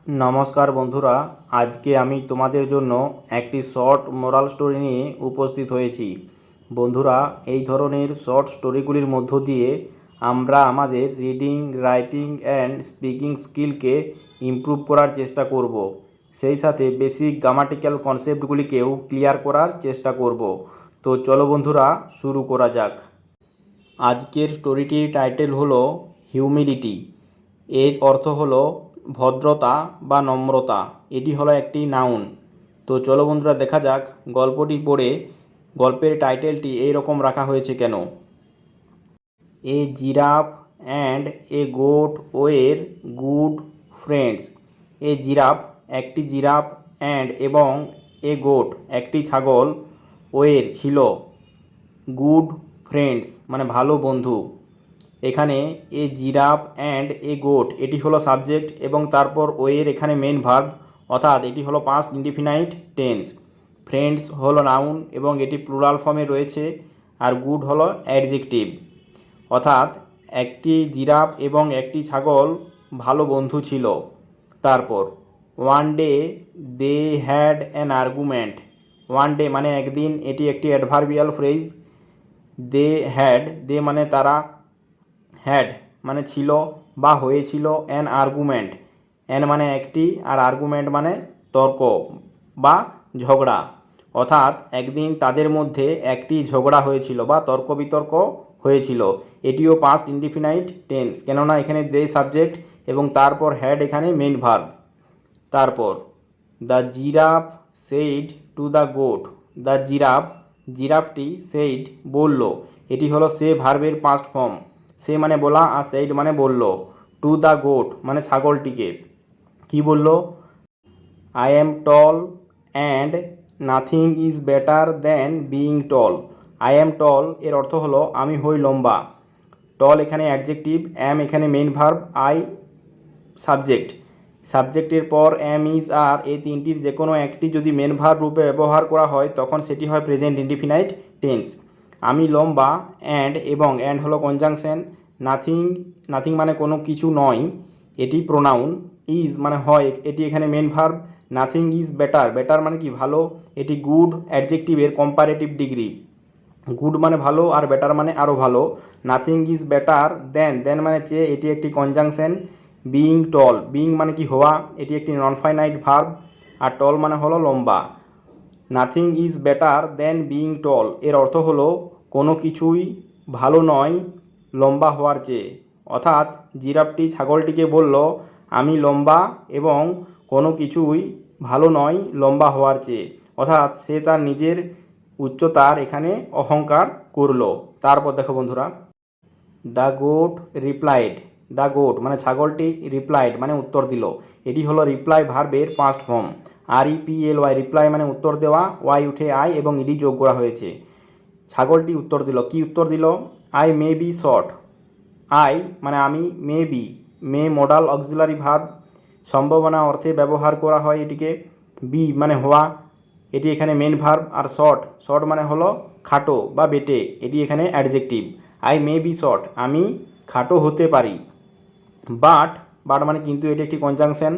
নমস্কার বন্ধুরা, আজকে আমি তোমাদের জন্য একটি শর্ট মোরাল স্টোরি নিয়ে উপস্থিত হয়েছি। বন্ধুরা, এই ধরনের শর্ট স্টোরিগুলির মধ্য দিয়ে আমরা আমাদের রিডিং, রাইটিং অ্যান্ড স্পিকিং স্কিলকে ইমপ্রুভ করার চেষ্টা করব। সেই সাথে বেসিক গ্রামাটিক্যাল কনসেপ্টগুলিকেও ক্লিয়ার করার চেষ্টা করব। তো চলো বন্ধুরা, শুরু করা যাক। আজকের স্টোরিটির টাইটেল হলো হিউমিলিটি। এর অর্থ হলো ভদ্রতা বা নম্রতা। এটি হলো একটি নাউন। তো চলো বন্ধুরা, দেখা যাক গল্পটি পড়ে গল্পের টাইটেলটি এই রকম রাখা হয়েছে কেন। A giraffe and a goat were good friends. A giraffe একটি জিরাফ অ্যান্ড এবং এ গোট একটি ছাগল ওয়ের ছিল গুড ফ্রেন্ডস মানে ভালো বন্ধু। এখানে এ জিরাফ অ্যান্ড এ গোট এটি হলো সাবজেক্ট এবং তারপর ওয়ের এখানে মেন ভার্ব, অর্থাৎ এটি হলো পাস্ট ইনডিফিনাইট টেন্স। ফ্রেন্ডস হলো নাউন এবং এটি প্লুরাল ফর্মে রয়েছে। আর গুড হলো অ্যাডজেক্টিভ, অর্থাৎ একটি জিরাফ এবং একটি ছাগল ভালো বন্ধু ছিল। তারপর one day they had an argument. One day মানে একদিন, এটি একটি adverbial phrase. They had, they মানে তারা, হ্যাড মানে ছিল বা হয়েছিল, অ্যান আর্গুমেন্ট, অ্যান মানে একটি আর আর্গুমেন্ট মানে তর্ক বা ঝগড়া, অর্থাৎ একদিন তাদের মধ্যে একটি ঝগড়া হয়েছিল বা তর্ক বিতর্ক হয়েছিল। এটিও পাস্ট ইনডিফিনাইট টেন্স, কেননা এখানে দে সাবজেক্ট এবং তারপর হ্যাড এখানে মেইন ভার্ব। তারপর the giraffe said to the goat. The giraffe, জিরাফটি সেইড বলল, এটি হলো সে ভার্বের পাস্ট ফর্ম। সে মানে বলা আর সেইড মানে বলল। টু দ্য গোট মানে ছাগলটিকে কি বলল? I am tall and nothing is better than being tall. I am tall এর অর্থ হলো আমি হই লম্বা। টল এখানে অ্যাডজেক্টিভ, অ্যাম এখানে মেইন ভার্ব, আই সাবজেক্ট। সাবজেক্টের পর অ্যাম, ইজ, আর এই তিনটির যে কোনো একটি যদি মেন ভার্ব রূপে ব্যবহার করা হয় তখন সেটি হয় প্রেজেন্ট ইনডিফিনাইট টেন্স। আমি লম্বা, অ্যান্ড এবং অ্যান্ড হলো কনজাংশন। নাথিং, নাথিং মানে কোনো কিছু নয়, এটি প্রোনাউন। ইজ মানে হয়, এটি এখানে main verb. Nothing is better, better মানে কি ভালো, এটি গুড অ্যাডজেক্টিভের কম্পারেটিভ ডিগ্রি। গুড মানে ভালো আর বেটার মানে আরও ভালো। নাথিং ইজ বেটার দেন, দেন মানে চেয়ে, এটি একটি কনজাংশন। বিইং টল, বিইং মানে কি হওয়া, এটি একটি নন ফাইনাইট ভার্ব। আর টল মানে হলো লম্বা। Nothing is better then being tall এর অর্থ হলো কোনো কিছুই ভালো নয় লম্বা হওয়ার চেয়ে। অর্থাৎ জিরাফটি ছাগলটিকে বলল আমি লম্বা এবং কোনো কিছুই ভালো নয় লম্বা হওয়ার চেয়ে, অর্থাৎ সে তার নিজের উচ্চতার এখানে অহংকার করলো। তারপর দেখো বন্ধুরা, the goat replied. The goat মানে ছাগলটি, রিপ্লাইড মানে উত্তর দিল, এটি হলো রিপ্লাই ভার্বের পাস্ট ফর্ম। REPLY, রিপ্লাই মানে উত্তর দেওয়া, ওয়াই উঠে আই এবং ইডি যোগ করা হয়েছে। ছাগলটি উত্তর দিল, কি উত্তর দিল? I may be short. I মানে আমি, may be, May modal auxiliary verb, সম্ভাবনা অর্থে ব্যবহার করা হয় এটিকে। বি মানে হওয়া, এটি এখানে মেন ভার্ব। আর শর্ট, শর্ট মানে হলো খাটো বা বেটে, এটি এখানে adjective. I may be short, আমি খাটো হতে পারি। বাট, বাট মানে কিন্তু, এটি একটি conjunction.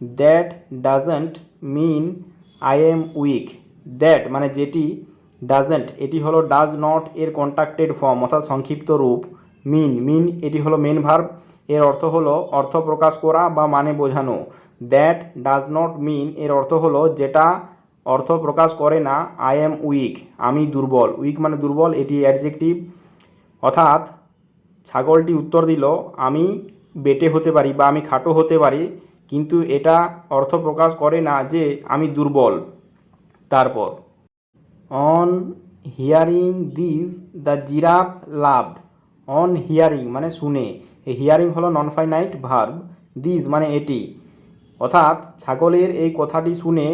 That doesn't mean I am weak. That মানে যেটি, ডাজন্ট এটি হলো ডাজ নট এর কন্ট্রাক্টেড ফর্ম অর্থাৎ সংক্ষিপ্ত রূপ। মিন, মিন এটি হলো মেন ভার্ব, এর অর্থ হলো অর্থ প্রকাশ করা বা মানে বোঝানো। দ্যাট ডাজ নট মিন এর অর্থ হলো যেটা অর্থ প্রকাশ করে না আই এম উইক আমি দুর্বল। উইক মানে দুর্বল, এটি অ্যাডজেক্টিভ। অর্থাৎ ছাগলটি উত্তর দিল আমি বেটে হতে পারি বা আমি খাটো হতে পারি, কিন্তু এটা অর্থ প্রকাশ করে না যে আমি দুর্বল। তারপর on hearing this the giraffe loved. On hearing মানে শুনে, এই হিয়ারিং হলো নন ফাইনাইট ভার্ব। দিস মানে এটি, অর্থাৎ ছাগলের এই কথাটি শুনে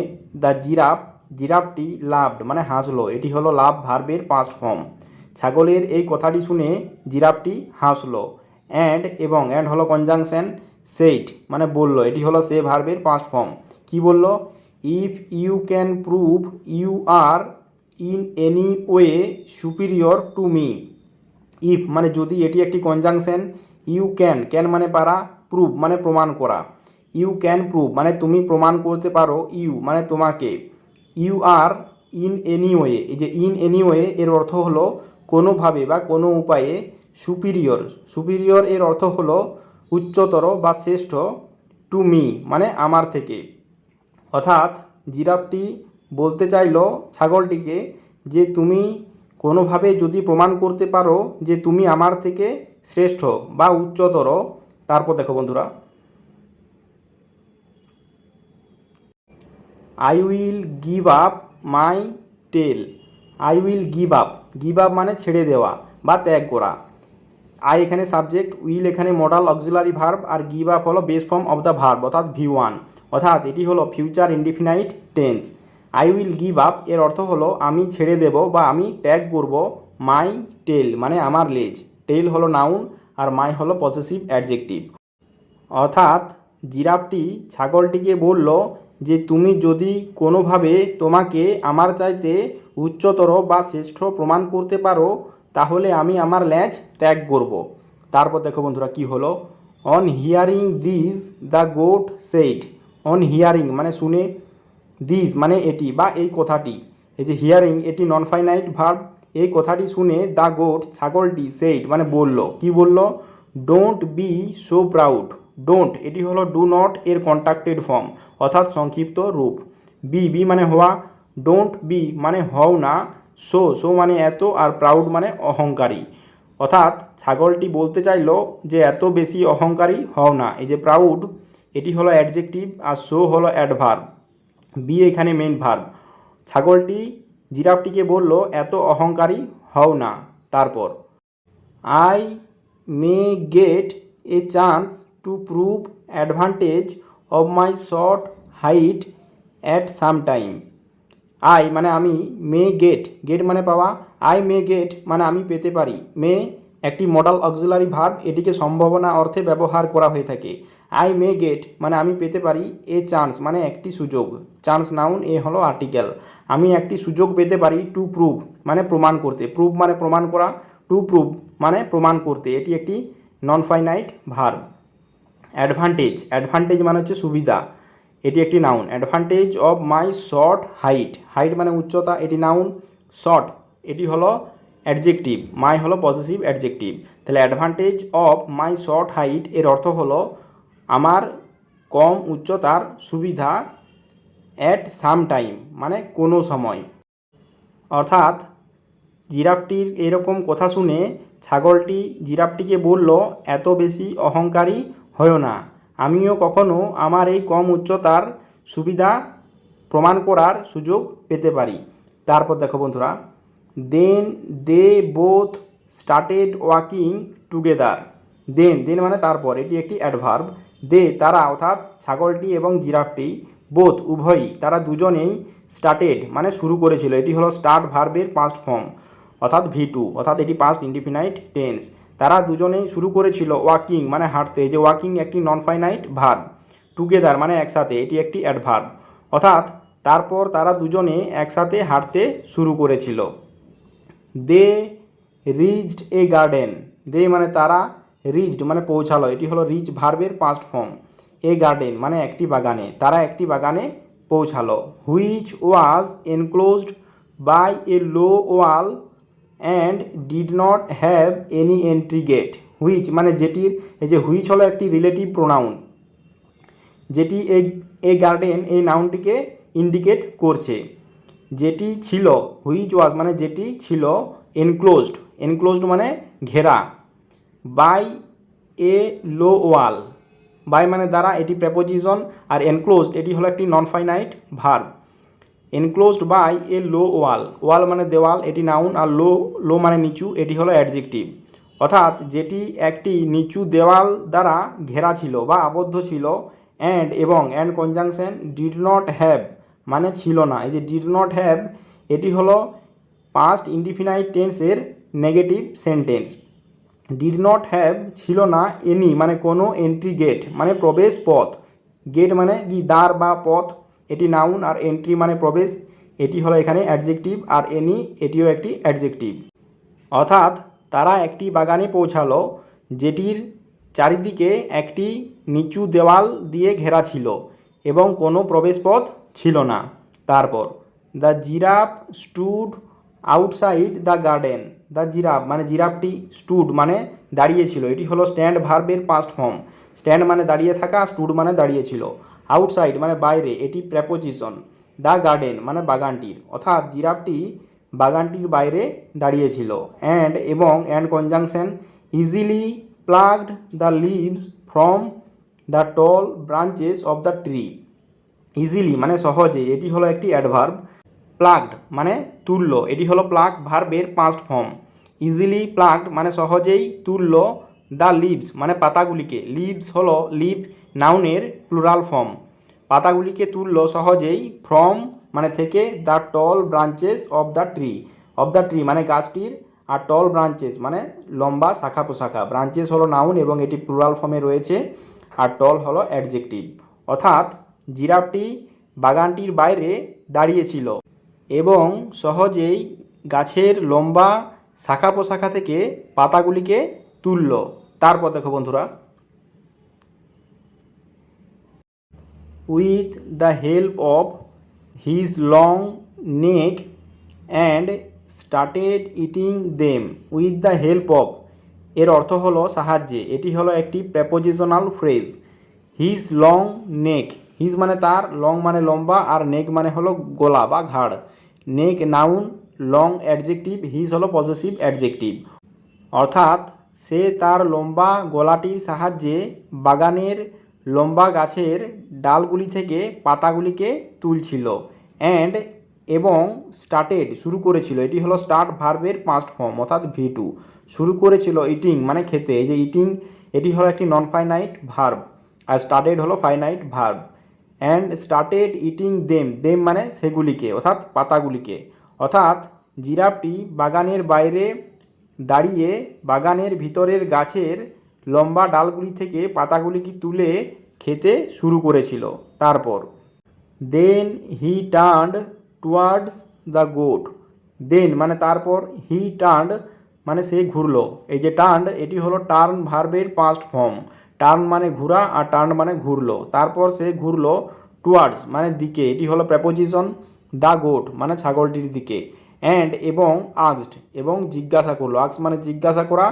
দ্য জিরাফ, জিরাফটি লাভড মানে হাসলো, এটি হলো লাভ ভার্বের পাস্ট ফর্ম। ছাগলের এই কথাটি শুনে জিরাফটি হাসলো। অ্যান্ড এবং অ্যান্ড হলো কনজাংশন। সেইট মানে বলল, এটি হলো সে ভার্বের পাস্ট ফর্ম। কি বলল? If you can prove you are in any way superior to me. If মানে যদি, এটি একটি কনজাংশন। ইউ ক্যান, ক্যান মানে পারা, প্রুভ মানে প্রমাণ করা। ইউ ক্যান প্রুভ মানে তুমি প্রমাণ করতে পারো, ইউ মানে তোমাকে, you are in any way, এই যে ইন এনি ওয়ে এর অর্থ হলো কোনোভাবে বা কোনো উপায়ে, সুপিরিয়র, সুপিরিয়র এর অর্থ হলো উচ্চতর বা শ্রেষ্ঠ, টু মি মানে আমার থেকে। অর্থাৎ জিরাফটি বলতে চাইলো ছাগলটিকে যে তুমি কোনোভাবে যদি প্রমাণ করতে পারো যে তুমি আমার থেকে শ্রেষ্ঠ বা উচ্চতর, তারপর দেখো বন্ধুরা, I will give up my tail, I will give up, give up মানে ছেড়ে দেওয়া বা ত্যাগ করা। আই এখানে সাবজেক্ট, উইল এখানে মডাল অক্সিলারি ভার্ব, আর গিভ আপ হলো base form of the verb অর্থাৎ V1, অর্থাৎ এটি হলো future indefinite tense. I will give up এর অর্থ হলো আমি ছেড়ে দেব বা আমি ত্যাগ করব মাই টেল মানে আমার লেজ, টেল হলো নাউন আর মাই হলো পসেসিভ অ্যাডজেক্টিভ। অর্থাৎ জিরাফটি ছাগলটিকে বলল যে তুমি যদি কোনোভাবে তোমাকে আমার চাইতে উচ্চতর বা শ্রেষ্ঠ প্রমাণ করতে পারো তাহলে আমি আমার লেজ ত্যাগ করব। তারপর দেখো বন্ধুরা কি হলো, on hearing this the goat said, on hearing মানে শুনে, দিস মানে এটি বা এই কথাটি, এই যে হিয়ারিং এটি নন ফাইনাইট ভার্ব, এই কথাটি শুনে দ্য গোট ছাগলটি সেইড মানে বলল, কি বলল, don't be so proud, don't এটি হলো ডু নট এর কন্ট্রাক্টেড ফর্ম অর্থাৎ সংক্ষিপ্ত রূপ, বি বি মানে হওয়া, ডোন্ট বি মানে হও না, সো সো মানে এত, আর প্রাউড মানে অহংকারী। অর্থাৎ ছাগলটি বলতে চাইলো যে এত বেশি অহংকারী হও না, এই যে প্রাউড এটি হলো অ্যাডজেক্টিভ আর সো হলো অ্যাডভার্ব, বি এখানে মেইন ভার্ব। ছাগলটি জিরাফটিকে বলল এত অহংকারী হও না। তারপর I may get A chance to prove advantage of my short height at some time, I মানে আমি, মে গেট, গেট মানে পাওয়া, আই মে গেট মানে আমি পেতে পারি, মে একটি মডাল অক্সিলারি ভার্ব, এটিকে সম্ভাবনা অর্থে ব্যবহার করা হয়ে থাকে। আই মে গেট মানে আমি পেতে পারি, এ চান্স মানে একটি সুযোগ, চান্স নাউন, এ হলো আর্টিকেল, আমি একটি সুযোগ পেতে পারি, টু প্রুভ মানে প্রমাণ করতে, প্রুভ মানে প্রমাণ করা, টু প্রুভ মানে প্রমাণ করতে, এটি একটি non finite verb. Advantage, advantage মানে হচ্ছে সুবিধা, এটি একটি noun, advantage of my short height, height মানে উচ্চতা, এটি নাউন, শর্ট এটি হলো অ্যাডজেক্টিভ, মাই হলো পসেসিভ অ্যাডজেক্টিভ। তাহলে advantage of my short height এর অর্থ হলো আমার কম উচ্চতার সুবিধা, অ্যাট সাম টাইম মানে কোনো সময়। অর্থাৎ জিরাফটির এরকম কথা শুনে ছাগলটি জিরাফটিকে বলল এত বেশি অহংকারী হয়ো না, আমিও কখনো আমার এই কম উচ্চতার সুবিধা প্রমাণ করার সুযোগ পেতে পারি। তারপর দেখো বন্ধুরা, then they both started walking together, then দেন মানে তারপর, এটি একটি অ্যাডভার্ব, দে তারা অর্থাৎ ছাগলটি এবং জিরাফটি, বোথ উভয়ই, তারা দুজনেই, স্টার্টেড মানে শুরু করেছিল, এটি হলো স্টার্ট ভার্বের পাস্ট ফর্ম অর্থাৎ V2, অর্থাৎ এটি পাস্ট ইনডিফিনাইট টেন্স, তারা দুজনেই শুরু করেছিল ওয়াকিং মানে হাঁটতে, যে ওয়াকিং একটি নন ফাইনাইট ভার্ব, টুগেদার মানে একসাথে, এটি একটি অ্যাডভার্ব, অর্থাৎ তারপর তারা দুজনে একসাথে হাঁটতে শুরু করেছিল। দে রিচড এ গার্ডেন, দে মানে তারা, রিচড মানে পৌঁছালো, এটি হলো রিচ ভার্বের পাস্ট ফর্ম, এ গার্ডেন মানে একটি বাগানে, তারা একটি বাগানে পৌঁছালো, which was enclosed by a low wall and did not have any entry gate, which মানে যেটির, এই যে হুইচ হলো একটি রিলেটিভ প্রোনাউন, যেটি এই গার্ডেন এই নাউনটিকে ইন্ডিকেট করছে, যেটি ছিল, হুইচ ওয়াজ মানে যেটি ছিল, এনক্লোজড, এনক্লোজড মানে ঘেরা, by a low wall, by মানে দ্বারা, এটি প্রেপোজিশন, আর এনক্লোজড এটি হলো একটি non finite verb, enclosed by a low wall, wall মানে দেওয়াল, এটি নাউন, আর লো লো মানে নিচু, এটি হলো অ্যাডজেক্টিভ। অর্থাৎ যেটি একটি নিচু দেওয়াল দ্বারা ঘেরা ছিল বা আবদ্ধ ছিল, অ্যান্ড এবং and conjunction, did not have মানে ছিল না, এই যে ডিড নট হ্যাভ এটি হলো পাস্ট ইনডিফিনাইট টেন্সের negative sentence, did not have ছিল না, এনি মানে কোনো, এন্ট্রি গেট মানে প্রবেশ পথ, গেট মানে কি দ্বার বা পথ, এটি নাউন, আর এন্ট্রি মানে প্রবেশ, এটি হলো এখানে অ্যাডজেক্টিভ, আর এনি এটিও একটি অ্যাডজেক্টিভ। অর্থাৎ তারা একটি বাগানে পৌঁছালো যেটির চারিদিকে একটি নিচু দেওয়াল দিয়ে ঘেরা ছিল এবং কোনো প্রবেশপথ ছিল না। তারপর the giraffe stood outside the garden. The giraffe মানে জিরাফটি স্টুড মানে দাঁড়িয়েছিল, এটি হলো স্ট্যান্ড ভার্বের পাস্ট ফর্ম। স্ট্যান্ড মানে দাঁড়িয়ে থাকা, স্টুড মানে দাঁড়িয়েছিল। আউটসাইড মানে বাইরে, এটি প্রেপোজিশন। দ্য গার্ডেন মানে বাগানটির, অর্থাৎ জিরাফটি বাগানটির বাইরে দাঁড়িয়েছিল। And conjunction easily plugged the lives from the tall branches of the tree. Easily মানে সহজে, এটি হলো একটি অ্যাডভার্ব। প্লাগড মানে তুলল, এটি হলো প্লাগ ভার্বের পাস্ট ফর্ম। ইজিলি প্লাগড মানে সহজেই তুলল দ্য লিভস মানে পাতাগুলিকে। লিভস হলো লিভ নাউনের প্লুরাল ফর্ম। পাতাগুলিকে তুলল সহজেই, ফ্রম মানে থেকে, the tall branches of the tree. Of the tree মানে গাছটির, আর টল ব্রাঞ্চেস মানে লম্বা শাখা প্রশাখা। ব্রাঞ্চেস হলো নাউন এবং এটি প্লুরাল ফর্মে রয়েছে, আর টল হলো অ্যাডজেক্টিভ। অর্থাৎ জিরাফটি বাগানটির বাইরে দাঁড়িয়েছিল এবং সহজেই গাছের লম্বা শাখা প্রশাখা থেকে পাতাগুলিকে তুলল। তারপর দেখো বন্ধুরা, with the help of his long neck and started eating them. With the help of এর অর্থ হলো সাহায্যে, এটি হলো একটি প্রেপোজিশনাল ফ্রেজ। হিজ লং নেক, হিজ মানে তার, লং মানে লম্বা, আর নেক মানে হলো গলা বা ঘাড়। নেক নাউন, লং অ্যাডজেক্টিভ, হিজ হলো পজেসিভ অ্যাডজেক্টিভ। অর্থাৎ সে তার লম্বা গলাটির সাহায্যে বাগানের লম্বা গাছের ডালগুলি থেকে পাতাগুলিকে তুলছিল। এবং স্টার্টেড শুরু করেছিল, এটি হলো স্টার্ট ভার্বের পাস্ট ফর্ম অর্থাৎ V2। শুরু করেছিল ইটিং মানে খেতে, এই যে ইটিং এটি হলো একটি নন ফাইনাইট ভার্ব, আর স্টার্টেড হলো finite verb. And started eating them মানে সেগুলিকে অর্থাৎ পাতাগুলিকে। অর্থাৎ জিরাফটি বাগানের বাইরে দাঁড়িয়ে বাগানের ভিতরের গাছের লম্বা ডালগুলি থেকে পাতাগুলিকে তুলে খেতে শুরু করেছিল। তারপর দেন হি টার্নড টুয়ার্ডস দ্য গোট। দেন মানে তারপর, হি টার্নড মানে সে ঘুরলো। এই যে টার্নড এটি হলো টার্ন ভার্বের পাস্ট ফর্ম। টার্ন মানে ঘোরা, আর টার্ন মানে ঘুরলো। তারপর সে ঘুরলো, টুয়ার্ডস মানে দিকে, এটি হলো প্রেপোজিশন। দ্য গোট মানে ছাগলটির দিকে। এবং আস্কড এবং জিজ্ঞাসা করলো। আস্ক মানে জিজ্ঞাসা করা,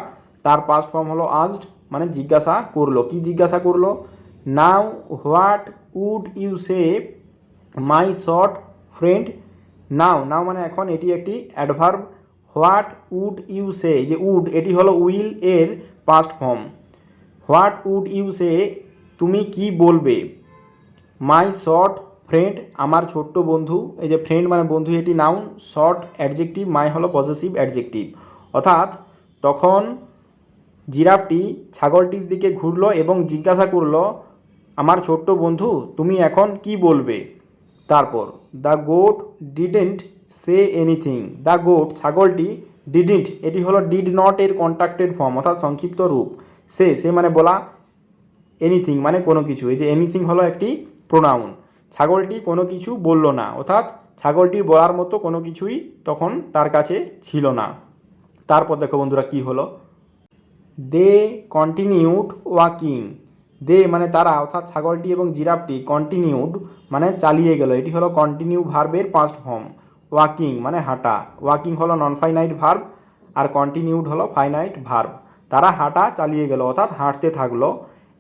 তার পাস্ট ফর্ম হলো আস্কড মানে জিজ্ঞাসা করলো। কি জিজ্ঞাসা করলো? Now what would you say my short friend. Now মানে এখন, এটি একটি adverb. What would you say, যে উড এটি হলো উইল এর past form. What would you say তুমি কি বলবে। মাই শর্ট ফ্রেন্ড আমার ছোট্ট বন্ধু, এই যে ফ্রেন্ড মানে বন্ধু এটি নাউন, শর্ট অ্যাডজেক্টিভ, মাই হলো পজেসিভ অ্যাডজেক্টিভ। অর্থাৎ তখন জিরাফটি ছাগলটির দিকে ঘুরলো এবং জিজ্ঞাসা করলো, আমার ছোট্ট বন্ধু তুমি এখন কি বলবে। তারপর the goat didn't say anything. The goat ছাগলটি, ডিডেন্ট এটি হলো ডিড নট এর কন্ট্রাক্টেড ফর্ম অর্থাৎ সংক্ষিপ্ত রূপ। সে মানে বলা, এনিথিং মানে কোনো কিছু, এই যে এনিথিং হলো একটি প্রোনাউন। ছাগলটি কোনো কিছু বলল না, অর্থাৎ ছাগলটির বলার মতো কোনো কিছুই তখন তার কাছে ছিল না। তারপর দেখো বন্ধুরা কি হলো, দে কন্টিনিউড ওয়াকিং। দে মানে তারা, অর্থাৎ ছাগলটি এবং জিরাফটি, কন্টিনিউড মানে চালিয়ে গেল, এটি হলো কন্টিনিউ ভার্বের পাস্ট ফর্ম। ওয়াকিং মানে হাঁটা, ওয়াকিং হলো নন ফাইনাইট ভার্ব, আর কন্টিনিউড হলো ফাইনাইট ভার্ব। তারা হাঁটা চালিয়ে গেল অর্থাৎ হাঁটতে থাকলো।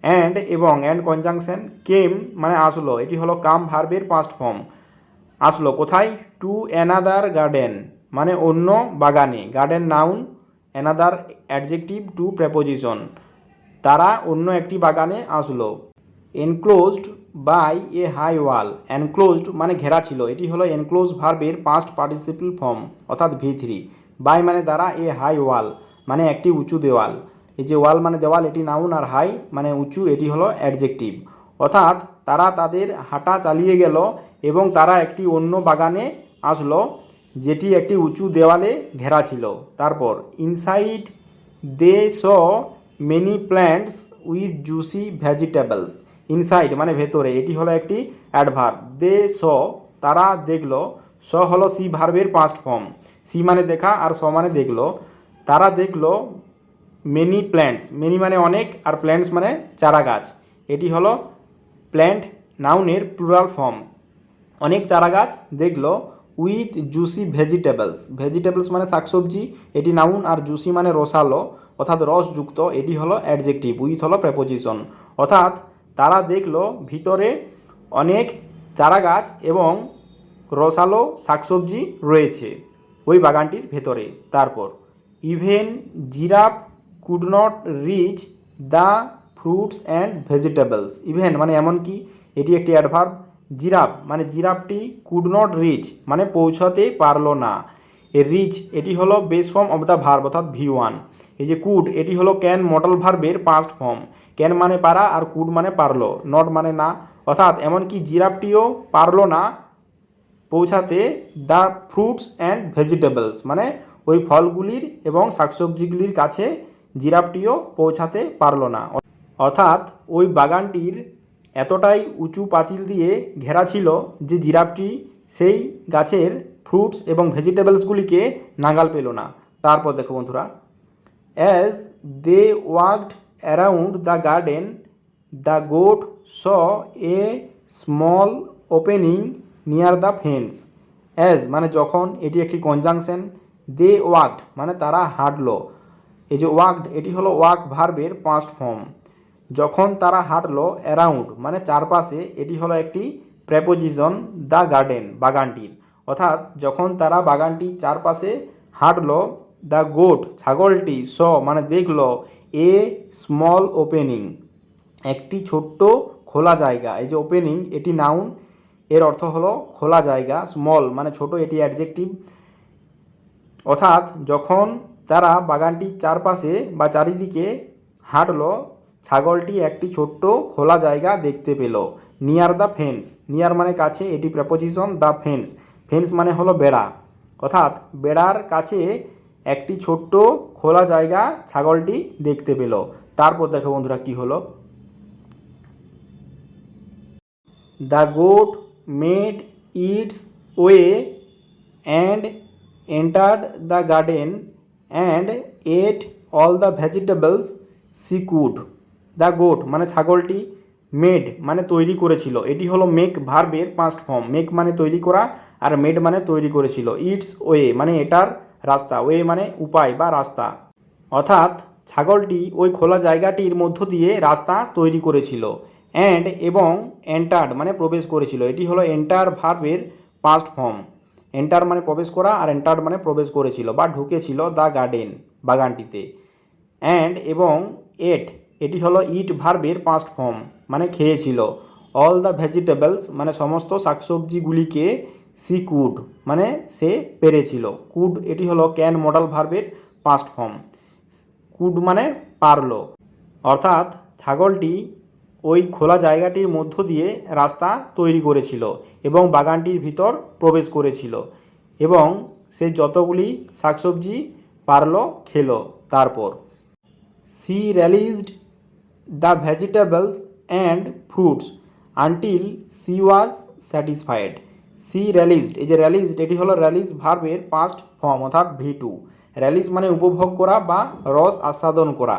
অ্যান্ড কনজাংশন কেম মানে আসলো, এটি হলো কাম ভার্বের পাস্ট ফর্ম। আসলো কোথায়? টু অ্যানাদার গার্ডেন মানে অন্য বাগানে। Garden noun, another adjective, to preposition. তারা অন্য একটি বাগানে আসলো। Enclosed by a high wall. Enclosed মানে ঘেরা ছিল, এটি হলো এনক্লোজ ভার্বের পাস্ট পার্টিসিপল ফর্ম অর্থাৎ V3। বাই মানে দ্বারা, এ হাই ওয়াল মানে একটি উঁচু দেওয়াল। এই যে ওয়াল মানে দেওয়াল এটি নাউন, আর হাই মানে উঁচু এটি হলো অ্যাডজেক্টিভ। অর্থাৎ তারা তাদের হাঁটা চালিয়ে গেল এবং তারা একটি অন্য বাগানে আসলো যেটি একটি উঁচু দেওয়ালে ঘেরা ছিল। তারপর inside they saw many plants with juicy vegetables. Inside মানে ভেতরে, এটি হলো একটি অ্যাডভার্ব। দে স তারা দেখলো, স হলো সি ভার্বের পাস্ট ফর্ম। সি মানে দেখা আর স মানে দেখলো। তারা দেখলো মেনি প্ল্যান্টস, মেনি মানে অনেক আর প্ল্যান্টস মানে চারা গাছ, এটি হলো প্ল্যান্ট নাউনের প্লুরাল ফর্ম। অনেক চারা গাছ দেখলো উইথ জুসি ভেজিটেবলস, ভেজিটেবলস মানে শাকসবজি, এটি নাউন, আর জুসি মানে রসালো অর্থাৎ রসযুক্ত, এটি হলো অ্যাডজেক্টিভ, উইথ হলো প্রেপোজিশন। অর্থাৎ তারা দেখলো ভিতরে অনেক চারা গাছ এবং রসালো শাকসবজি রয়েছে ওই বাগানটির ভেতরে। তারপর even giraffe could not reach the fruits and vegetables, even মানে এমনকি, এটি একটি অ্যাডভার্ব। জিরাফ মানে জিরাফটি কুড নট রিচ মানে পৌঁছাতে পারলো না। এ রিচ এটি হলো base form of the verb অর্থাৎ V1। এই যে কুড এটি হলো ক্যান মডেল ভার্বের পাস্ট ফর্ম। ক্যান মানে পারা আর কুড মানে পারলো, নট মানে না। অর্থাৎ এমনকি জিরাফটিও পারলো না পৌঁছাতে দ্য ফ্রুটস অ্যান্ড ভেজিটেবলস মানে ওই ফলগুলির এবং শাকসবজিগুলির কাছে জিরাফটিও পৌঁছাতে পারলো না। অর্থাৎ ওই বাগানটির এতটাই উঁচু পাঁচিল দিয়ে ঘেরা ছিল যে জিরাফটি সেই গাছের ফ্রুটস এবং ভেজিটেবলসগুলিকে নাগাল পেল না। তারপর দেখো বন্ধুরা, as they walked around the garden the goat saw a small opening near the fence. As মানে যখন, এটি একটি কনজাংশন। দে ওয়াকড মানে তারা হাঁটলো। এই যে ওয়াকড এটি হলো ওয়াক ভার্বের পাস্ট ফর্ম। যখন তারা হাঁটলো, অ্যারাউন্ড মানে চারপাশে, এটি হলো একটি প্রেপোজিশন দ্য গার্ডেন বাগানটির। অর্থাৎ যখন তারা বাগানটির চারপাশে হাঁটলো, দ্য গোট ছাগলটি, স মানে দেখলো, এ স্মল ওপেনিং একটি ছোট্ট খোলা জায়গা। এই যে ওপেনিং এটি নাউন, এর অর্থ হলো খোলা জায়গা। স্মল মানে ছোট, এটি অ্যাডজেক্টিভ। অর্থাৎ যখন তারা বাগানটির চারপাশে বা চারিদিকে হাঁটলো, ছাগলটি একটি ছোট্ট খোলা জায়গা দেখতে পেল। নিয়ার দ্য ফেন্স, নিয়ার মানে কাছে, এটি প্রেপোজিশন দ্য ফেন্স। ফেন্স মানে হলো বেড়া, অর্থাৎ বেড়ার কাছে একটি ছোট্ট খোলা জায়গা ছাগলটি দেখতে পেল। তারপর দেখো বন্ধুরা কি হলো, the goat made its way and entered the garden and at all the vegetables C could. The goat মানে ছাগলটি, মেড মানে তৈরি করেছিল, এটি হলো মেক ভার্বের পাস্ট ফর্ম। মেক মানে তৈরি করা আর মেড মানে তৈরি করেছিল। ইটস ওয়ে মানে এটার রাস্তা, ওয়ে মানে উপায় বা রাস্তা। অর্থাৎ ছাগলটি ওই খোলা জায়গাটির মধ্য দিয়ে রাস্তা তৈরি করেছিল। অ্যান্ড এবং এন্টার্ড মানে প্রবেশ করেছিল, এটি হলো এন্টার ভার্বের পাস্ট ফর্ম। এন্টার মানে প্রবেশ করা আর এন্টার্ড মানে প্রবেশ করেছিল বা ঢুকেছিল দ্য গার্ডেন বাগানটিতে। অ্যান্ড এবং এট এটি হলো ইট ভার্বের পাস্ট ফর্ম মানে খেয়েছিল। অল দ্য ভেজিটেবলস মানে সমস্ত শাকসবজিগুলিকে, সি কুড মানে সে পেরেছিল। কুড এটি হলো ক্যান মডেল ভার্বের পাস্ট ফর্ম। কুড মানে পারলো। অর্থাৎ ছাগলটি ওই খোলা জায়গাটির মধ্য দিয়ে রাস্তা তৈরি করেছিল এবং বাগানটির ভিতর প্রবেশ করেছিল এবং সে যতগুলি শাকসবজি পারলো খেলো। তারপর she released the vegetables and fruits until she was satisfied. She released, এই যে রিলিজড এটি হলো রিলিজ ভার্বের পাস্ট ফর্ম অর্থাৎ V2। রিলিজ মানে উপভোগ করা বা রস আস্বাদন করা।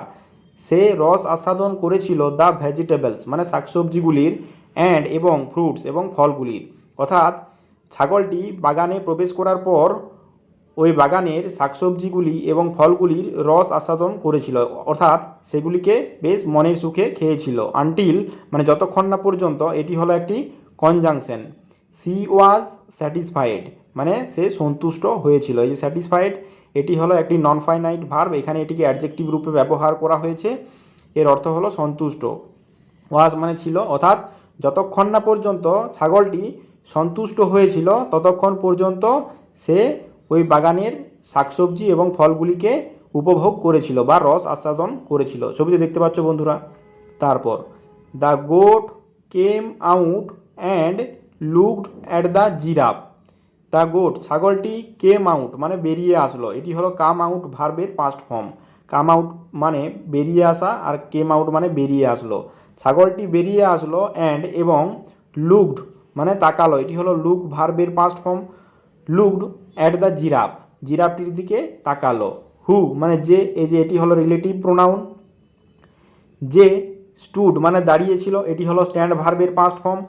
সে রস আস্বাদন করেছিল দ্য ভেজিটেবলস মানে শাকসবজিগুলির, অ্যান্ড এবং ফ্রুটস এবং ফলগুলির। অর্থাৎ ছাগলটি বাগানে প্রবেশ করার পর ওই বাগানের শাকসবজিগুলি এবং ফলগুলির রস আস্বাদন করেছিল, অর্থাৎ সেগুলিকে বেশ মনের সুখে খেয়েছিল। আনটিল মানে যতক্ষণ না পর্যন্ত, এটি হলো একটি কনজাংশন। সি ওয়াজ স্যাটিসফাইড মানে সে সন্তুষ্ট হয়েছিল। এই যে স্যাটিসফাইড এটি হলো একটি নন ফাইনাইট ভার্ব, এখানে এটিকে অ্যাডজেক্টিভ রূপে ব্যবহার করা হয়েছে। এর অর্থ হলো সন্তুষ্ট। ওয়াজ মানে ছিল, অর্থাৎ যতক্ষণ না পর্যন্ত ছাগলটি সন্তুষ্ট হয়েছিল ততক্ষণ পর্যন্ত সে ওই বাগানের শাকসবজি এবং ফলগুলিকে উপভোগ করেছিল বা রস আস্বাদন করেছিল। ছবিতে দেখতে পাচ্ছ বন্ধুরা। তারপর the goat came out and looked at the giraffe. The goat ছাগলটি কেম আউট মানে বেরিয়ে আসলো, এটি হলো কাম আউট ভার্বের পাস্ট ফর্ম। কাম আউট মানে বেরিয়ে আসা আর কেম আউট মানে বেরিয়ে আসলো। ছাগলটি বেরিয়ে আসলো, অ্যান্ড এবং লুকড মানে তাকালো, এটি হলো লুক ভার্বের past form. Looked at the giraffe জিরাফটির দিকে তাকালো। হু মানে যে, এই যে এটি হলো রিলেটিভ প্রোনাউন। যে স্টুড মানে দাঁড়িয়েছিল, এটি হলো স্ট্যান্ড ভার্বের পাস্ট ফর্ম।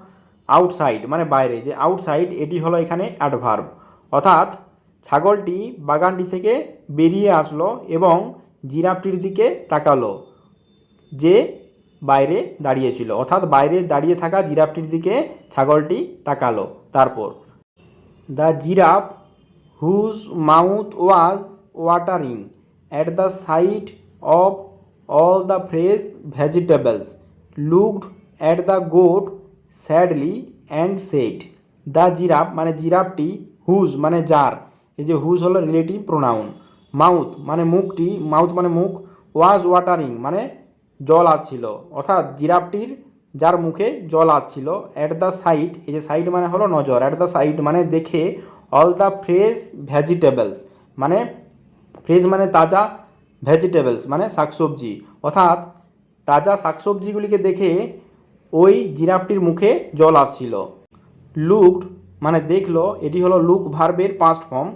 আউটসাইড মানে বাইরে, যে আউটসাইড এটি হলো এখানে অ্যাডভার্ব। অর্থাৎ ছাগলটি বাগানটি থেকে বেরিয়ে আসলো এবং জিরাফটির দিকে তাকালো, যে বাইরে দাঁড়িয়েছিল। অর্থাৎ বাইরে দাঁড়িয়ে থাকা জিরাফটির দিকে ছাগলটি তাকালো। তারপর the giraffe whose mouth was watering at the sight of all the fresh vegetables looked at the goat sadly and said, the giraffe মানে জিরাফটি, হুজ মানে যার, এই যে হুজ হলো রিলেটিভ প্রোনাউন, মাউথ মানে মুখটি, মাউথ মানে মুখ, ওয়াজ ওয়াটারিং মানে জল আসছিল, অর্থাৎ জিরাফটির যার মুখে জল আসছিল, অ্যাট দ্য সাইট, এই যে সাইট মানে হলো নজর, অ্যাট দ্য সাইট মানে দেখে, অল দ্য ফ্রেশ ভেজিটেবলস মানে ফ্রেশ মানে তাজা, ভেজিটেবলস মানে শাকসবজি, অর্থাৎ তাজা শাকসবজিগুলিকে দেখে ওই জিরাফটির মুখে জল আসছিল। লুকড মানে দেখলো, এটি হলো লুক ভার্বের past form.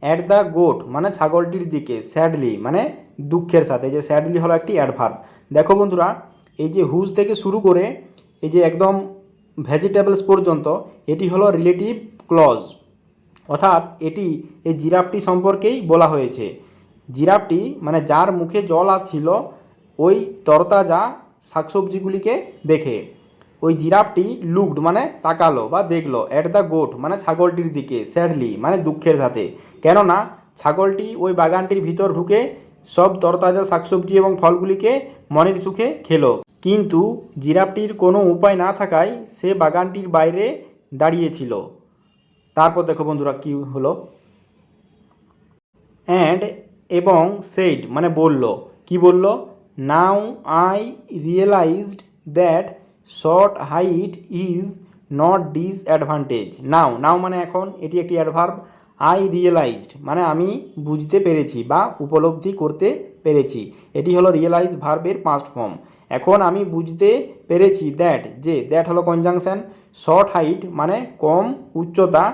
At the goat মানে ছাগলটির দিকে, স্যাডলি মানে দুঃখের সাথে, যে স্যাডলি হলো একটি অ্যাডভার্ব। দেখো বন্ধুরা, এই যে হুজ থেকে শুরু করে এই যে একদম ভেজিটেবলস পর্যন্ত, এটি হলো রিলেটিভ ক্লজ, অর্থাৎ এটি এই জিরাফটি সম্পর্কেই বলা হয়েছে। জিরাফটি মানে যার মুখে জল আসছিল ওই তরতাজা শাকসবজিগুলিকে দেখে, ওই জিরাফটি লুকড মানে তাকালো বা দেখলো, অ্যাট দ্য গোট মানে ছাগলটির দিকে, স্যাডলি মানে দুঃখের সাথে, কেননা ছাগলটি ওই বাগানটির ভিতর ঢুকে সব তরতাজা শাকসবজি এবং ফলগুলিকে মনের সুখে খেলো, কিন্তু জিরাফটির কোনো উপায় না থাকায় সে বাগানটির বাইরে দাঁড়িয়েছিল। তারপর দেখো বন্ধুরা কি হলো, অ্যান্ড এবং সেইড মানে বলল, কি বলল, now I realized that short height is not disadvantage. Now, now মানে এখন, এটি একটি অ্যাডভার্ব। আই রিয়েলাইজড মানে আমি বুঝতে পেরেছি বা উপলব্ধি করতে পেরেছি, এটি হলো রিয়েলাইজ ভার্বের পাস্ট ফর্ম। এখন আমি বুঝতে পেরেছি, দ্যাট যে, দ্যাট হলো কনজাংশন। শর্ট হাইট মানে কম উচ্চতা,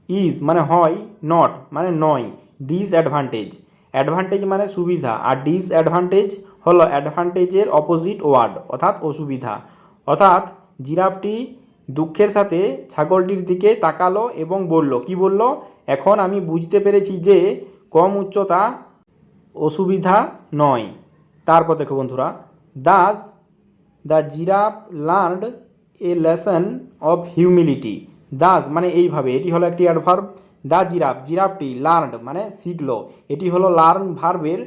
ইজ মানে হয়, নট মানে নয়, ডিসঅ্যাডভান্টেজ, অ্যাডভান্টেজ মানে সুবিধা, আর ডিসঅ্যাডভান্টেজ হলো অ্যাডভান্টেজের অপোজিট ওয়ার্ড, অর্থাৎ অসুবিধা। অর্থাৎ জিরাফটি দুঃখের সাথে ছাগলটির দিকে তাকালো এবং বলল, কি বলল, এখন আমি বুঝতে পেরেছি যে কম উচ্চতা অসুবিধা নয়। তারপর দেখো বন্ধুরা, Das the giraffe learned a lesson of humility. Das মানে এইভাবে, এটি হলো একটি অ্যাডভার্ব। দ্য জিরাফ জিরাফটি, লার্নড মানে শিখলো, এটি হলো লার্ন ভার্বের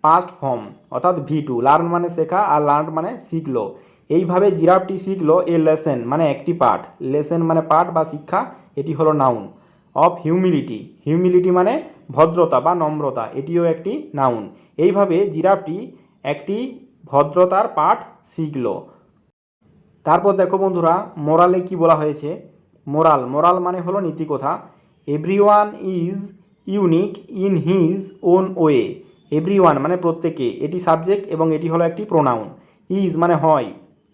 পাস্ট ফর্ম, অর্থাৎ V2। লার্ন মানে শেখা আর লার্ন মানে শিখলো। এইভাবে জিরাফটি শিখলো এ লেসন মানে একটি পাঠ, লেসন মানে পাঠ বা শিক্ষা, এটি হলো নাউন। অফ হিউমিলিটি, হিউমিলিটি মানে ভদ্রতা বা নম্রতা, এটিও একটি নাউন। এইভাবে জিরাফটি একটি ভদ্রতার পাঠ শিখল। তারপর দেখো বন্ধুরা, মোরালে কি বলা হয়েছে। মোরাল, মোরাল মানে হলো নীতিকথা। Everyone is unique in his own way. Everyone মানে প্রত্যেকে, এটি সাবজেক্ট এবং এটি হলো একটি প্রোনাউন। ইজ মানে হয়,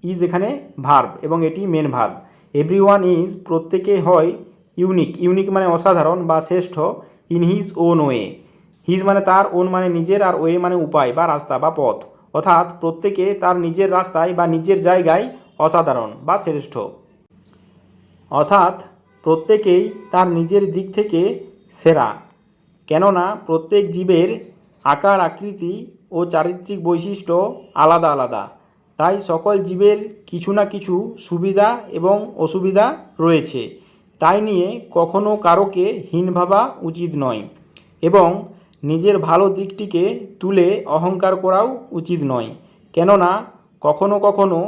ইজ এখানে ভার্ব এবং এটি মেন ভার্ব। এভরিওয়ান ইজ প্রত্যেকে হয়, ইউনিক, ইউনিক মানে অসাধারণ বা শ্রেষ্ঠ, in his own way. His মানে তার, ওন মানে নিজের, আর ওয়ে মানে উপায় বা রাস্তা বা পথ, অর্থাৎ প্রত্যেকে তার নিজের রাস্তায় বা নিজের জায়গায় অসাধারণ বা শ্রেষ্ঠ, অর্থাৎ প্রত্যেকেই তার নিজের দিক থেকে সেরা। কেননা প্রত্যেক জীবের আকার আকৃতি ও চারিত্রিক বৈশিষ্ট্য আলাদা আলাদা, তাই সকল জীবের কিছু না কিছু সুবিধা এবং অসুবিধা রয়েছে, তাই নিয়ে কখনো কারোকে হীন ভাবা উচিত নয় এবং নিজের ভালো দিকটিকে তুলে অহংকার করাও উচিত নয়। কেননা কখনো কখনো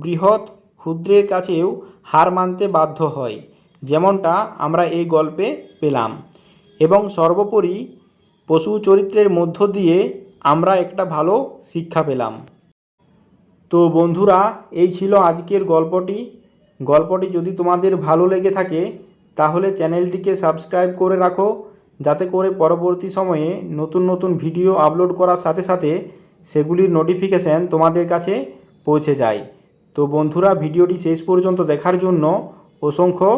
বৃহৎ ক্ষুদ্রের কাছেও হার মানতে বাধ্য হয়, যেমনটা আমরা এই গল্পে পেলাম। এবং সর্বোপরি পশু চরিত্রের মধ্য দিয়ে আমরা একটা ভালো শিক্ষা পেলাম। তো বন্ধুরা, এই ছিল আজকের গল্পটি। গল্পটি যদি তোমাদের ভালো লেগে থাকে তাহলে চ্যানেলটিকে সাবস্ক্রাইব করে রাখো, যাতে করে পরবর্তী সময়ে নতুন নতুন ভিডিও আপলোড করার সাথে সাথে সেগুলির নোটিফিকেশান তোমাদের কাছে পৌঁছে যায়। তো বন্ধুরা, ভিডিওটি শেষ পর্যন্ত দেখার জন্য অসংখ্য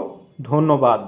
ধন্যবাদ।